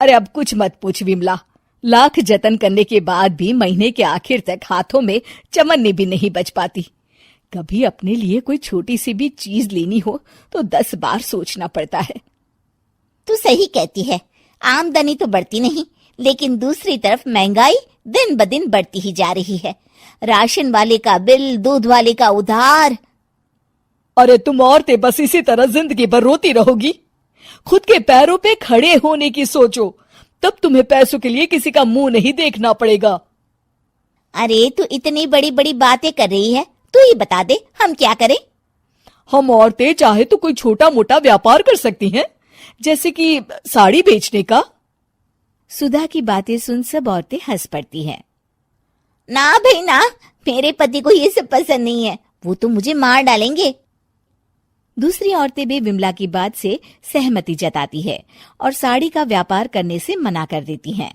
अरे अब कुछ मत पूछ विमला, लाख जतन करने के बाद भी महीने के आखिर तक हाथों में चमन्नी भी नहीं बच पाती। कभी अपने लिए कोई छोटी सी भी चीज लेनी हो तो 10 बार सोचना पड़ता है। तू सही कहती है, आमदनी तो बढ़ती नहीं, लेकिन दूसरी तरफ महंगाई दिन ब दिन बढ़ती ही जा रही है। राशन वाले का बिल, दूध वाले का उधार। अरे तुम औरतें बस इसी तरह जिंदगी भर रोती रहोगी। खुद के पैरों पे खड़े होने की सोचो, तब तुम्हें पैसों के लिए किसी का मुंह नहीं देखना पड़ेगा। अरे तू इतनी बड़ी बड़ी बातें कर रही है, तू ही बता दे हम क्या करें। हम औरतें चाहे तो कोई छोटा मोटा व्यापार कर सकती हैं, जैसे कि साड़ी बेचने का। सुधा की बातें सुन सब औरतें हंस पड़ती हैं। ना भाई ना, मेरे पति को ये सब पसंद नहीं है, वो तो मुझे मार डालेंगे। दूसरी औरतें भी विमला की बात से सहमति जताती है और साड़ी का व्यापार करने से मना कर देती हैं।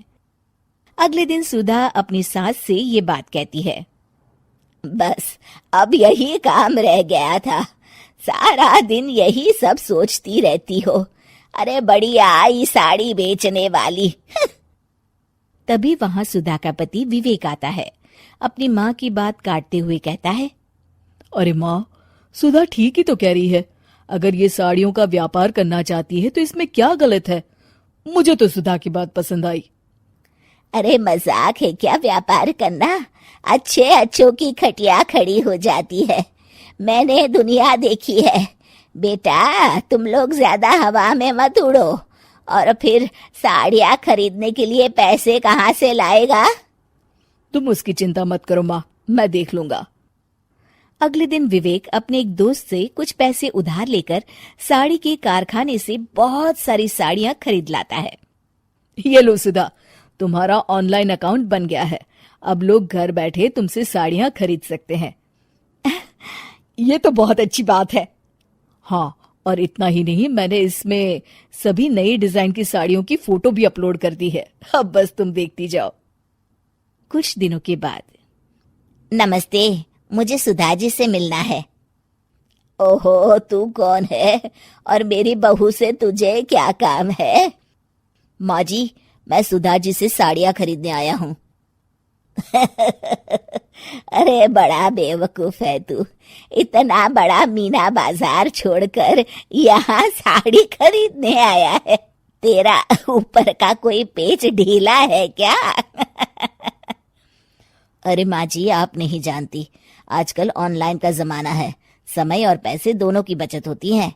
अगले दिन सुधा अपनी सास से ये बात कहती है। बस अब यही काम रह गया था, सारा दिन यही सब सोचती रहती हो। अरे बड़ी आई साड़ी बेचने वाली। तभी वहां सुधा का पति विवेक आता है। अपनी माँ की बात काटते हुए कहता है, अरे माँ, सुधा ठीक ही तो कह रही है। अगर ये साड़ियों का व्यापार करना चाहती है तो इसमें क्या गलत है। मुझे तो सुधा की बात पसंद आई। अरे मजाक है क्या व्यापार करना? अच्छे अच्छों की खटिया खड़ी हो जाती है। मैंने दुनिया देखी है। बेटा तुम लोग ज्यादा हवा में मत उड़ो, और फिर साड़ियाँ खरीदने के लिए पैसे कहाँ से लाएगा? तुम उसकी चिंता मत करो माँ, मैं देख लूंगा। अगले दिन विवेक अपने एक दोस्त से कुछ पैसे उधार लेकर साड़ी के कारखाने से बहुत सारी साड़ियाँ खरीद लाता है। ये लो सुधा, तुम्हारा ऑनलाइन अकाउंट बन गया है। अब लोग घर बैठे तुमसे साड़ियाँ खरीद सकते हैं। ये तो बहुत अच्छी बात है। हाँ, और इतना ही नहीं, मैंने इसमें सभी नई डिजाइन की साड़ियों की फोटो भी अपलोड कर दी है। अब बस तुम देखती जाओ। कुछ दिनों के बाद, नमस्ते, मुझे सुधा जी से मिलना है। ओहो, तू कौन है और मेरी बहू से तुझे क्या काम है? माँ जी, मैं सुधा जी से साड़ियाँ खरीदने आया हूँ। अरे बड़ा बेवकूफ है तू, इतना बड़ा मीना बाजार छोड़कर यहाँ साड़ी खरीदने आया है। तेरा ऊपर का कोई पेच ढीला है क्या? अरे माँ जी, आप नहीं जानती, आजकल ऑनलाइन का जमाना है, समय और पैसे दोनों की बचत होती है।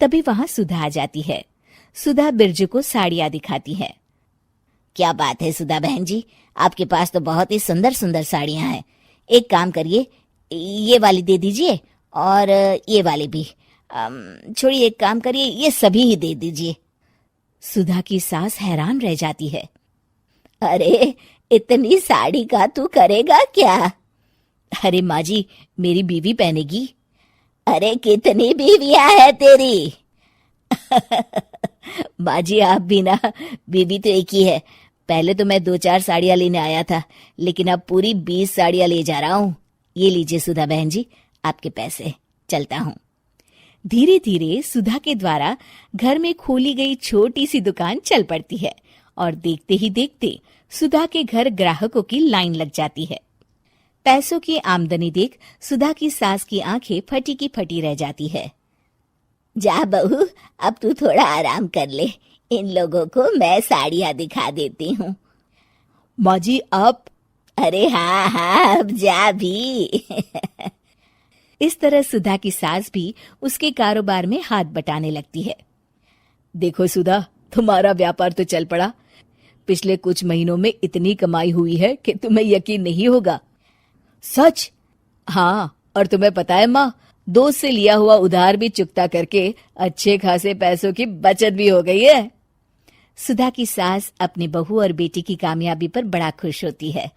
तभी वहां सुधा आ जाती है। सुधा बिरजू को साड़ियाँ दिखाती है। क्या बात है सुधा बहन जी, आपके पास तो बहुत ही सुंदर सुंदर साड़ियाँ हैं। एक काम करिए, ये वाली दे दीजिए और ये वाली भी। छोड़िए, एक काम करिए, ये सभी ही दे दीजिए। सुधा की सास हैरान रह जाती है। अरे इतनी साड़ी का तू करेगा क्या? अरे माँ जी, मेरी बीवी पहनेगी। अरे कितनी बीवियां है तेरी? माँ जी आप भी ना, बीवी तो एक ही है। पहले तो मैं 2-4 साड़ियाँ लेने आया था, लेकिन अब पूरी 20 साड़ियाँ ले जा रहा हूँ। ये लीजिए सुधा बहन जी, आपके पैसे, चलता हूँ। धीरे धीरे सुधा के द्वारा घर में खोली गई छोटी सी दुकान चल पड़ती है और देखते ही देखते सुधा के घर ग्राहकों की लाइन लग जाती है। पैसों की आमदनी देख सुधा की सास की आंखें फटी की फटी रह जाती है। जा बहू, अब तू थोड़ा आराम कर ले, इन लोगों को मैं साड़ियाँ दिखा देती हूँ। माँ जी आप? अरे हाँ हाँ, अब जा भी। इस तरह सुधा की सास भी उसके कारोबार में हाथ बटाने लगती है। देखो सुधा, तुम्हारा व्यापार तो चल पड़ा। पिछले कुछ महीनों में इतनी कमाई हुई है कि तुम्हें यकीन नहीं होगा। सच? हाँ, और तुम्हें पता है माँ, दोस्त से लिया हुआ उधार भी चुकता करके अच्छे खासे पैसों की बचत भी हो गई है। सुधा की सास अपनी बहू और बेटी की कामयाबी पर बड़ा खुश होती है।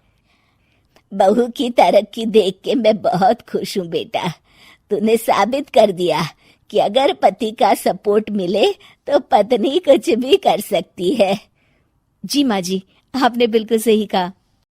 बहू की तरक्की देख के मैं बहुत खुश हूँ बेटा। तूने साबित कर दिया कि अगर पति का सपोर्ट मिले तो पत्नी कुछ भी कर सकती है। जी माँ जी, आपने बिल्कुल सही कहा।